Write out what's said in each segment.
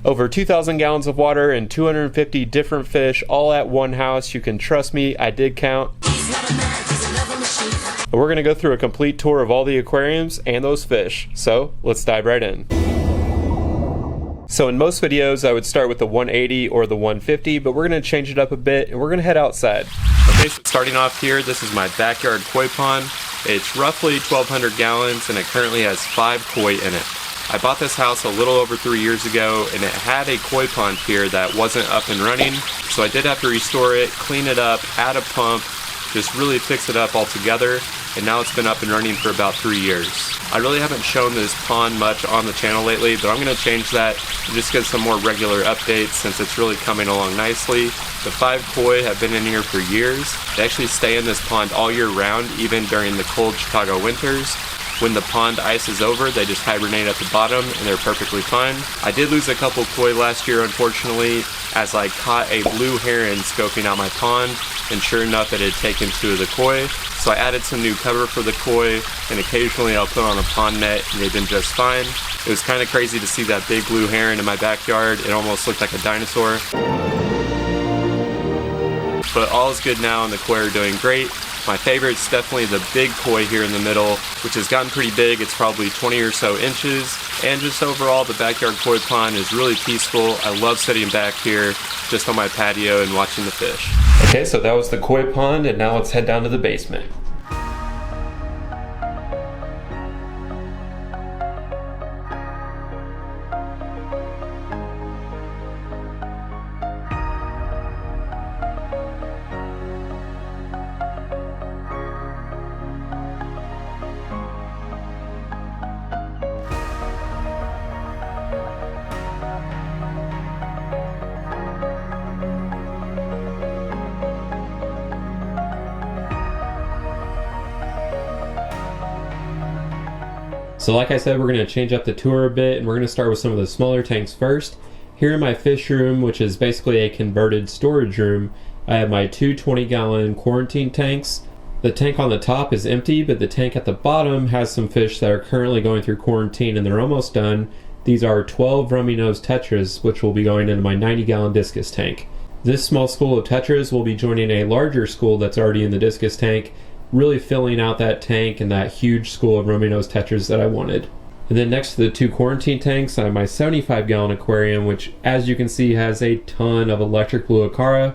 Over 2,000 gallons of water and 250 different fish all at one house. You can trust me, I did count. We're going to go through a complete tour of all the aquariums and those fish. So let's dive right in. So in most videos I would start with the 180 or the 150, but we're going to change it up a bit and we're going to head outside. Okay, so starting off here, this is my backyard koi pond. It's roughly 1,200 gallons and it currently has 5 koi in it. I bought this house a little over 3 years ago and it had a koi pond here that wasn't up and running, so I did have to restore it, clean it up, add a pump, just really fix it up altogether, and now it's been up and running for about 3 years. I really haven't shown this pond much on the channel lately, but I'm going to change that and just get some more regular updates since it's really coming along nicely. The 5 koi have been in here for years. They actually stay in this pond all year round, even during the cold Chicago winters. When the pond ice is over, they just hibernate at the bottom and they're perfectly fine. I did lose a couple koi last year, unfortunately, as I caught a blue heron scoping out my pond, and sure enough it had taken 2 of the koi. So I added some new cover for the koi, and occasionally I'll put on a pond net and they've been just fine. It was kind of crazy to see that big blue heron in my backyard. It almost looked like a dinosaur. But all is good now and the koi are doing great. My favorite is definitely the big koi here in the middle, which has gotten pretty big. It's probably 20 or so inches. And just overall, the backyard koi pond is really peaceful. I love sitting back here just on my patio and watching the fish. Okay, so that was the koi pond, and now let's head down to the basement. So like I said, we're going to change up the tour a bit and we're going to start with some of the smaller tanks first. Here in my fish room, which is basically a converted storage room, I have my 2 20-gallon quarantine tanks. The tank on the top is empty, but the tank at the bottom has some fish that are currently going through quarantine and they're almost done. These are 12 rummy-nosed tetras, which will be going into my 90-gallon discus tank. This small school of tetras will be joining a larger school that's already in the discus tank, really filling out that tank and that huge school of rummy-nosed tetras that I wanted. And then next to the 2 quarantine tanks, I have my 75-gallon aquarium, which as you can see has a ton of electric blue acara.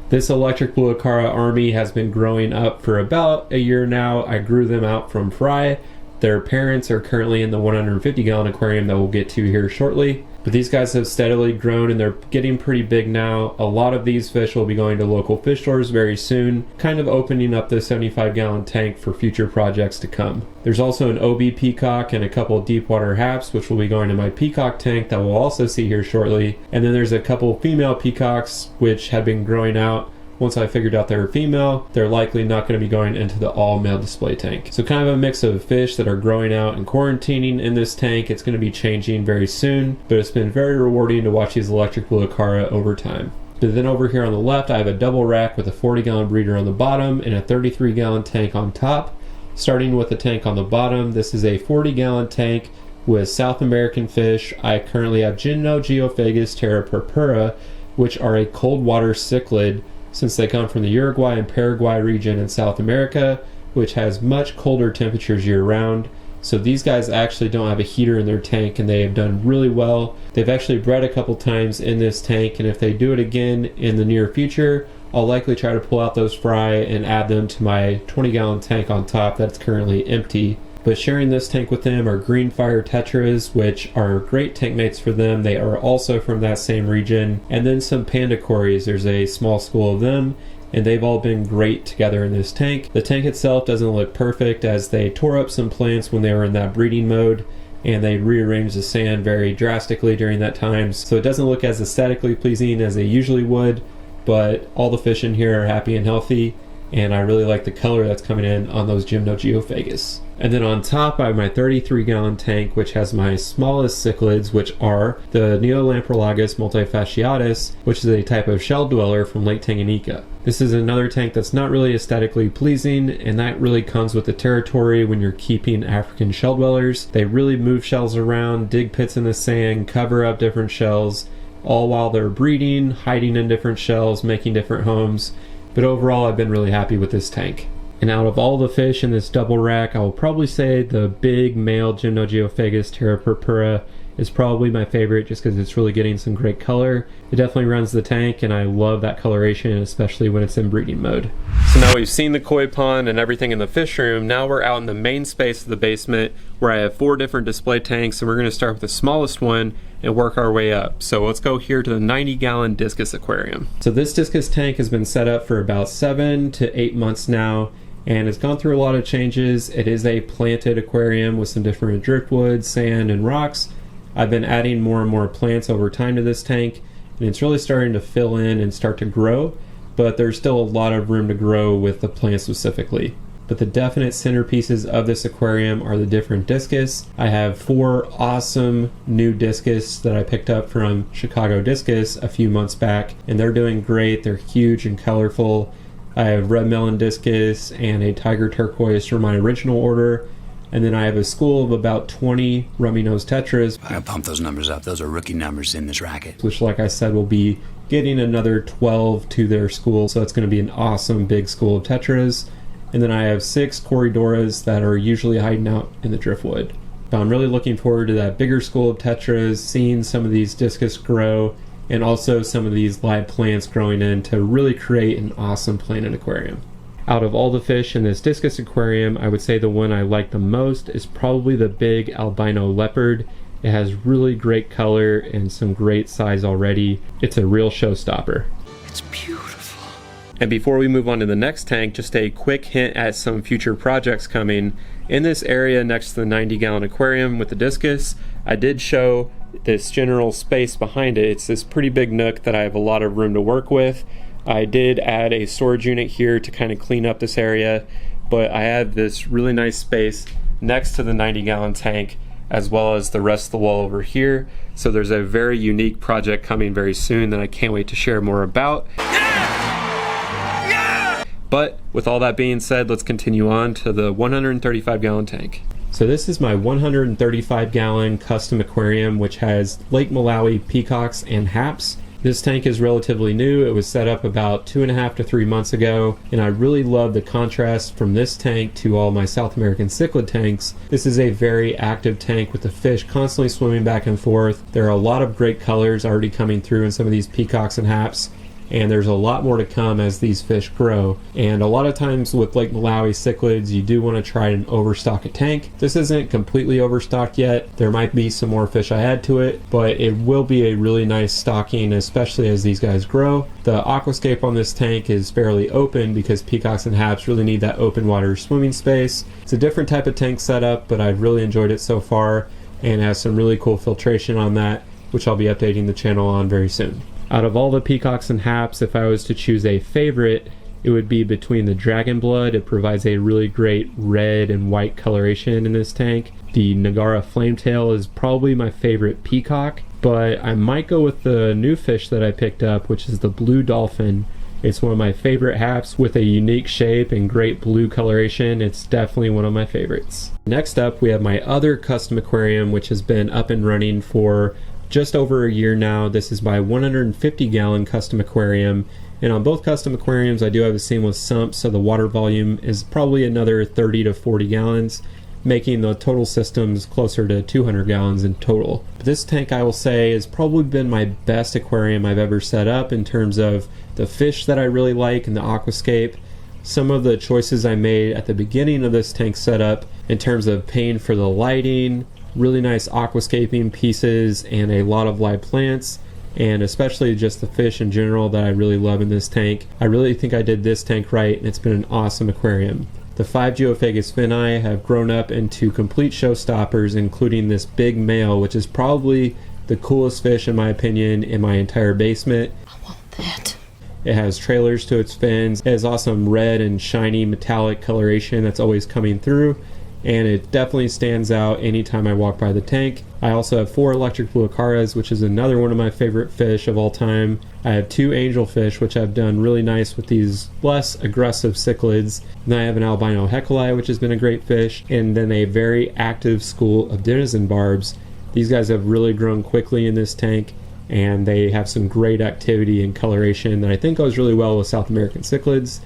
This electric blue acara army has been growing up for about a year now. I grew them out from fry. Their parents are currently in the 150-gallon aquarium that we'll get to here shortly. But these guys have steadily grown and they're getting pretty big now. A lot of these fish will be going to local fish stores very soon, kind of opening up the 75-gallon tank for future projects to come. There's also an OB peacock and a couple of deep water haps, which will be going to my peacock tank that we'll also see here shortly. And then there's a couple female peacocks which have been growing out. Once I figured out they're female, they're likely not going to be going into the all-male display tank. So kind of a mix of fish that are growing out and quarantining in this tank. It's going to be changing very soon, but it's been very rewarding to watch these electric blue acara over time. But then over here on the left, I have a double rack with a 40-gallon breeder on the bottom and a 33-gallon tank on top. Starting with the tank on the bottom, this is a 40-gallon tank with South American fish. I currently have Gymnogeophagus terra purpura, which are a cold water cichlid, since they come from the Uruguay and Paraguay region in South America, which has much colder temperatures year-round. So these guys actually don't have a heater in their tank and they have done really well. They've actually bred a couple times in this tank, and if they do it again in the near future, I'll likely try to pull out those fry and add them to my 20-gallon tank on top that's currently empty. But sharing this tank with them are green fire tetras, which are great tank mates for them. They are also from that same region. And then some panda cories. There's a small school of them, and they've all been great together in this tank. The tank itself doesn't look perfect as they tore up some plants when they were in that breeding mode, and they rearranged the sand very drastically during that time. So it doesn't look as aesthetically pleasing as they usually would, but all the fish in here are happy and healthy, and I really like the color that's coming in on those Gymnogeophagus. And then on top I have my 33-gallon tank, which has my smallest cichlids, which are the Neolamprologus multifasciatus, which is a type of shell dweller from Lake Tanganyika. This is another tank that's not really aesthetically pleasing, and that really comes with the territory when you're keeping African shell dwellers. They really move shells around, dig pits in the sand, cover up different shells, all while they're breeding, hiding in different shells, making different homes. But overall, I've been really happy with this tank. And out of all the fish in this double rack, I will probably say the big male Gymnogeophagus terra purpura is probably my favorite, just because it's really getting some great color. It definitely runs the tank, and I love that coloration, especially when it's in breeding mode. So now we've seen the koi pond and everything in the fish room. Now we're out in the main space of the basement where I have 4 different display tanks, and we're going to start with the smallest one and work our way up. So let's go here to the 90-gallon Discus aquarium. So this Discus tank has been set up for about 7 to 8 months now, and it's gone through a lot of changes. It is a planted aquarium with some different driftwood, sand, and rocks. I've been adding more and more plants over time to this tank, and it's really starting to fill in and start to grow, but there's still a lot of room to grow with the plants specifically. But the definite centerpieces of this aquarium are the different Discus. I have 4 awesome new Discus that I picked up from Chicago Discus a few months back, and they're doing great. They're huge and colorful. I have red melon Discus and a tiger turquoise from my original order. And then I have a school of about 20 rummy nose tetras. I gotta pump those numbers up. Those are rookie numbers in this racket. Which, like I said, will be getting another 12 to their school. So it's going to be an awesome big school of tetras. And then I have 6 Corridoras that are usually hiding out in the driftwood. But I'm really looking forward to that bigger school of tetras, seeing some of these Discus grow, and also some of these live plants growing in to really create an awesome planted aquarium. Out of all the fish in this Discus aquarium, I would say the one I like the most is probably the big albino leopard. It has really great color and some great size already. It's a real showstopper. It's beautiful. And before we move on to the next tank, just a quick hint at some future projects coming. In this area next to the 90-gallon aquarium with the Discus, I did show this general space behind it. It's this pretty big nook that I have a lot of room to work with. I did add a storage unit here to kind of clean up this area, but I have this really nice space next to the 90-gallon tank, as well as the rest of the wall over here. So there's a very unique project coming very soon that I can't wait to share more about. Yeah! Yeah! But with all that being said, let's continue on to the 135-gallon tank. So this is my 135-gallon custom aquarium, which has Lake Malawi peacocks and haps. This tank is relatively new. It was set up about 2.5 to 3 months ago, and I really love the contrast from this tank to all my South American cichlid tanks. This is a very active tank with the fish constantly swimming back and forth. There are a lot of great colors already coming through in some of these peacocks and haps, and there's a lot more to come as these fish grow. And a lot of times with Lake Malawi cichlids, you do want to try and overstock a tank. This isn't completely overstocked yet. There might be some more fish I add to it, but it will be a really nice stocking, especially as these guys grow. The aquascape on this tank is fairly open because peacocks and haps really need that open water swimming space. It's a different type of tank setup, but I've really enjoyed it so far, and has some really cool filtration on that, which I'll be updating the channel on very soon. Out of all the peacocks and haps, if I was to choose a favorite, it would be between the dragon blood. It provides a really great red and white coloration in this tank. The Ngara Flametail is probably my favorite peacock, but I might go with the new fish that I picked up, which is the blue dolphin. It's one of my favorite haps with a unique shape and great blue coloration. It's definitely one of my favorites. Next up, we have my other custom aquarium, which has been up and running for just over a year now. This is my 150-gallon custom aquarium, and on both custom aquariums I do have a seamless sump, so the water volume is probably another 30 to 40 gallons, making the total systems closer to 200 gallons in total. But this tank, I will say, has probably been my best aquarium I've ever set up in terms of the fish that I really like and the aquascape. Some of the choices I made at the beginning of this tank setup in terms of paying for the lighting, really nice aquascaping pieces, and a lot of live plants, and especially just the fish in general that I really love in this tank. I really think I did this tank right, and it's been an awesome aquarium. The 5 Geophagus sveni have grown up into complete showstoppers, including this big male, which is probably the coolest fish in my opinion in my entire basement. I want that. It has trailers to its fins. It has awesome red and shiny metallic coloration that's always coming through. and it definitely stands out anytime I walk by the tank. I also have 4 electric blue acaras, which is another one of my favorite fish of all time. I have 2 angelfish, which I've done really nice with these less aggressive cichlids. Then I have an albino heculi, which has been a great fish, and then a very active school of denizen barbs. These guys have really grown quickly in this tank, and they have some great activity and coloration that I think goes really well with South American cichlids.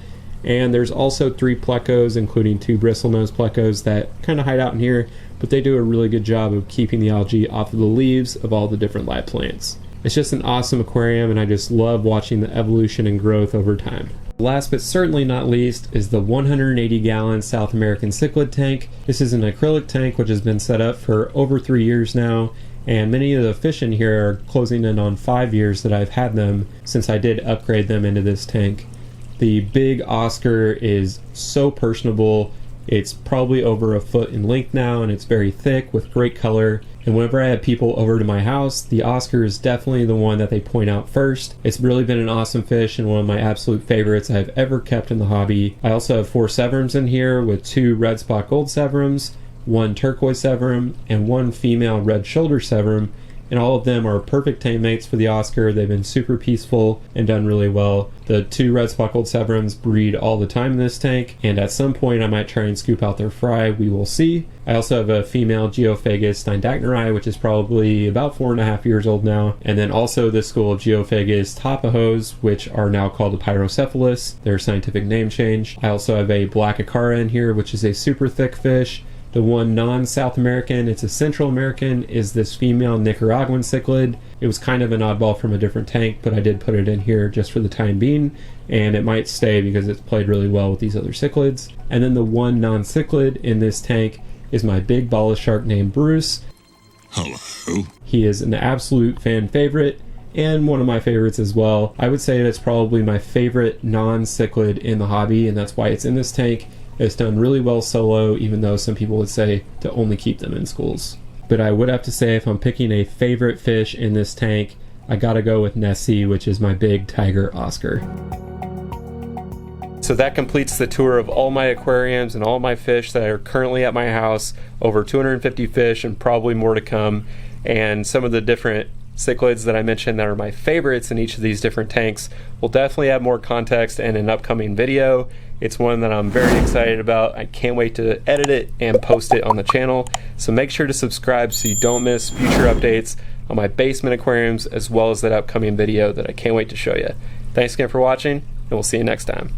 And there's also 3 plecos, including 2 bristlenose plecos that kind of hide out in here, but they do a really good job of keeping the algae off of the leaves of all the different live plants. It's just an awesome aquarium, and I just love watching the evolution and growth over time. Last but certainly not least is the 180-gallon South American cichlid tank. This is an acrylic tank which has been set up for over 3 years now, and many of the fish in here are closing in on 5 years that I've had them since I did upgrade them into this tank. The big Oscar is so personable. It's probably over a foot in length now, and it's very thick with great color. And whenever I have people over to my house, the Oscar is definitely the one that they point out first. It's really been an awesome fish and one of my absolute favorites I've ever kept in the hobby. I also have 4 severums in here with 2 red spot gold severums, 1 turquoise severum, and 1 female red shoulder severum. And all of them are perfect tank mates for the Oscar. They've been super peaceful and done really well. The 2 red spot gold severums breed all the time in this tank, and at some point I might try and scoop out their fry. We will see. I also have a female Geophagus Steindachtneri, which is probably about 4.5 years old now, and then also the school of Geophagus Tapajos, which are now called the Pyrocephalus, their scientific name change. I also have a black acara in here, which is a super thick fish. The one non-South American, it's a Central American, is this female Nicaraguan cichlid. It was kind of an oddball from a different tank, but I did put it in here just for the time being, and it might stay because it's played really well with these other cichlids. And then the one non-cichlid in this tank is my big bala shark named Bruce. Hello. He is an absolute fan favorite, and one of my favorites as well. I would say that's probably my favorite non-cichlid in the hobby, and that's why it's in this tank. It's done really well solo, even though some people would say to only keep them in schools. But I would have to say, if I'm picking a favorite fish in this tank, I gotta go with Nessie, which is my big tiger Oscar. So that completes the tour of all my aquariums and all my fish that are currently at my house. Over 250 fish and probably more to come. And some of the different cichlids that I mentioned that are my favorites in each of these different tanks. We'll definitely add more context in an upcoming video. It's one that I'm very excited about. I can't wait to edit it and post it on the channel. So make sure to subscribe so you don't miss future updates on my basement aquariums, as well as that upcoming video that I can't wait to show you. Thanks again for watching, and we'll see you next time.